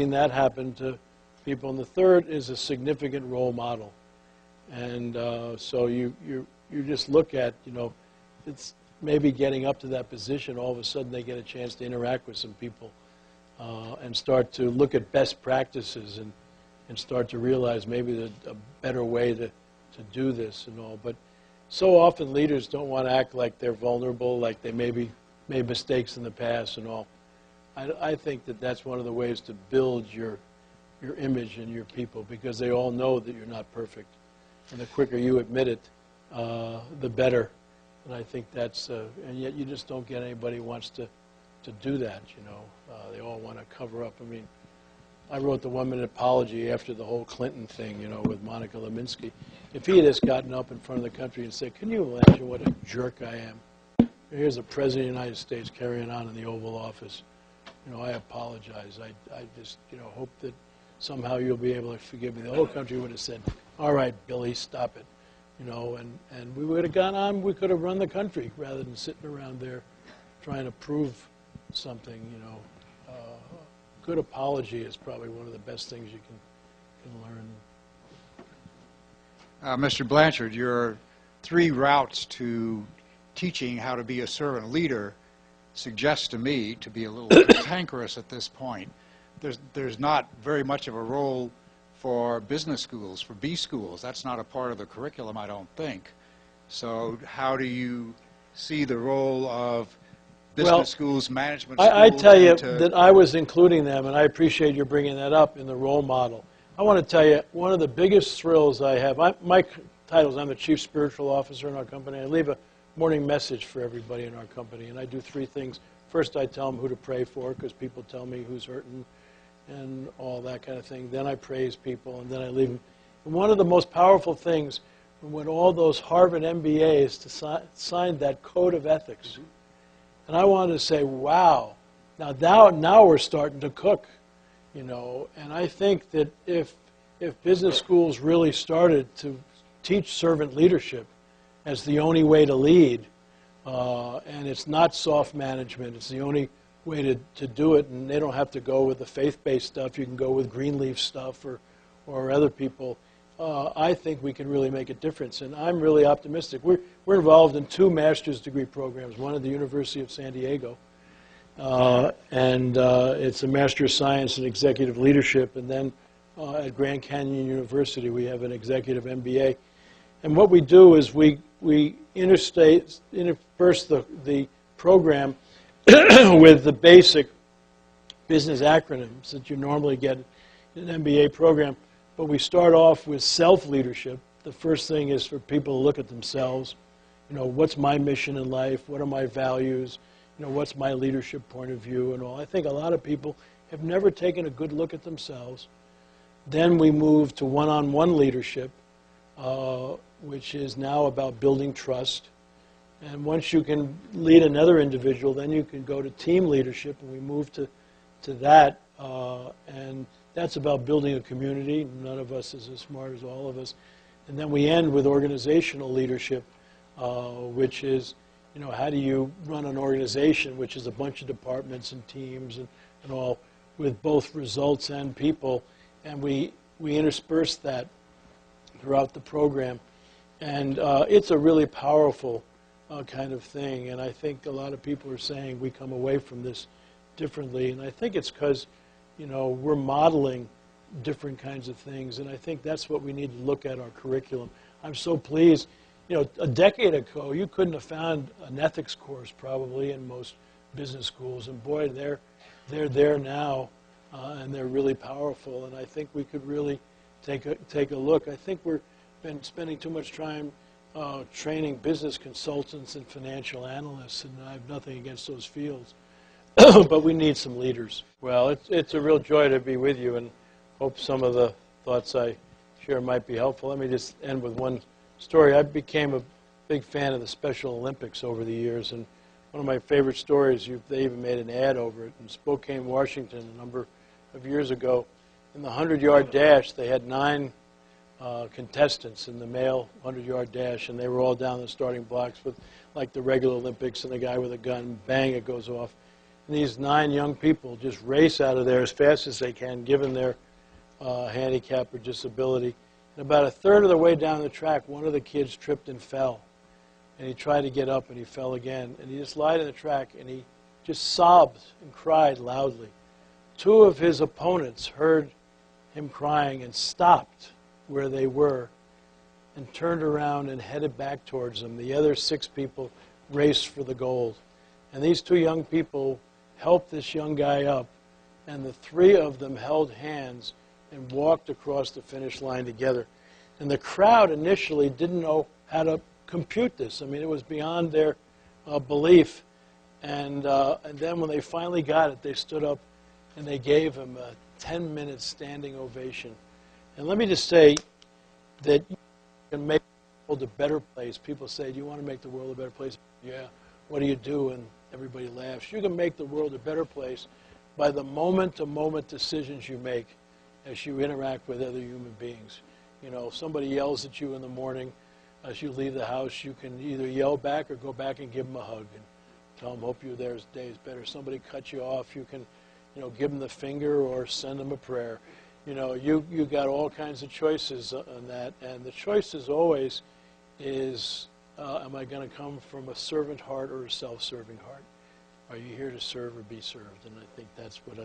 seen that happen to people. And the third is a significant role model. And so you just look at, it's maybe getting up to that position, all of a sudden they get a chance to interact with some people and start to look at best practices and start to realize maybe there's a better way to do this and all. But so often leaders don't want to act like they're vulnerable, like they maybe made mistakes in the past and all. I think that that's one of the ways to build your image and your people, because they all know that you're not perfect. And the quicker you admit it, the better. And I think that's, and yet you just don't get anybody who wants to do that, They all want to cover up. I mean, I wrote the 1-minute apology after the whole Clinton thing, with Monica Lewinsky. If he had just gotten up in front of the country and said, can you imagine what a jerk I am? Here's the President of the United States carrying on in the Oval Office. I apologize. I just, hope that somehow you'll be able to forgive me. The whole country would have said, all right, Billy, stop it. And we would have gone on, we could have run the country rather than sitting around there trying to prove something, Good apology is probably one of the best things you can learn. Mr. Blanchard, your 3 routes to teaching how to be a servant leader suggests to me to be a little cantankerous at this point. There's not very much of a role for business schools, for B schools. That's not a part of the curriculum, I don't think. So how do you see the role of business schools, management schools? I tell you that I was including them, and I appreciate you bringing that up in the role model. I want to tell you, one of the biggest thrills I have, my title is I'm the Chief Spiritual Officer in our company. I leave a morning message for everybody in our company, and I do 3 things. First, I tell them who to pray for, because people tell me who's hurting and all that kind of thing. Then I praise people, and then I leave them. And one of the most powerful things, when all those Harvard MBAs signed that code of ethics, and I wanted to say, wow, now we're starting to cook, And I think that if business schools really started to teach servant leadership as the only way to lead, and it's not soft management, it's the only way to do it, and they don't have to go with the faith-based stuff, you can go with Greenleaf stuff or other people, I think we can really make a difference, and I'm really optimistic. We're involved in 2 master's degree programs, one at the University of San Diego, and it's a Master of Science in Executive Leadership, and then at Grand Canyon University we have an Executive MBA. And what we do is we intersperse the program with the basic business acronyms that you normally get in an MBA program. But we start off with self-leadership. The first thing is for people to look at themselves. What's my mission in life? What are my values? What's my leadership point of view and all. I think a lot of people have never taken a good look at themselves. Then we move to one-on-one leadership, which is now about building trust. And once you can lead another individual, then you can go to team leadership, and we move to that. And that's about building a community. None of us is as smart as all of us. And then we end with organizational leadership, which is, how do you run an organization, which is a bunch of departments and teams and all, with both results and people. And we intersperse that throughout the program. And it's a really powerful kind of thing. And I think a lot of people are saying we come away from this differently. And I think it's because, we're modeling different kinds of things. And I think that's what we need to look at our curriculum. I'm so pleased. A decade ago, you couldn't have found an ethics course probably in most business schools. And boy, they're there now. And they're really powerful. And I think we could really take a look. I think we've been spending too much time training business consultants and financial analysts, and I have nothing against those fields. But we need some leaders. Well, it's a real joy to be with you, and hope some of the thoughts I share might be helpful. Let me just end with one story. I became a big fan of the Special Olympics over the years, and one of my favorite stories, they even made an ad over it, in Spokane, Washington, a number of years ago. In the 100-yard dash, they had 9 contestants in the male 100-yard dash, and they were all down the starting blocks with like the regular Olympics, and the guy with a gun, bang, it goes off. And these 9 young people just race out of there as fast as they can, given their handicap or disability. And about a third of the way down the track, one of the kids tripped and fell. And he tried to get up, and he fell again. And he just lied on the track, and he just sobbed and cried loudly. 2 of his opponents heard him crying and stopped where they were and turned around and headed back towards him. The other 6 people raced for the gold. And these 2 young people helped this young guy up, and the 3 of them held hands and walked across the finish line together. And the crowd initially didn't know how to compute this. I mean, it was beyond their belief. And then when they finally got it, they stood up and they gave him a 10-minute standing ovation. And let me just say that you can make the world a better place. People say, do you want to make the world a better place? Yeah. What do you do? And everybody laughs. You can make the world a better place by the moment-to-moment decisions you make as you interact with other human beings. You know, if somebody yells at you in the morning as you leave the house, you can either yell back or go back and give them a hug and tell them, hope your day is better. Somebody cuts you off, you can, you know, give them the finger or send them a prayer. You know, you got all kinds of choices on that, and the choice is always is, am I going to come from a servant heart or a self-serving heart? Are you here to serve or be served? And I think that's what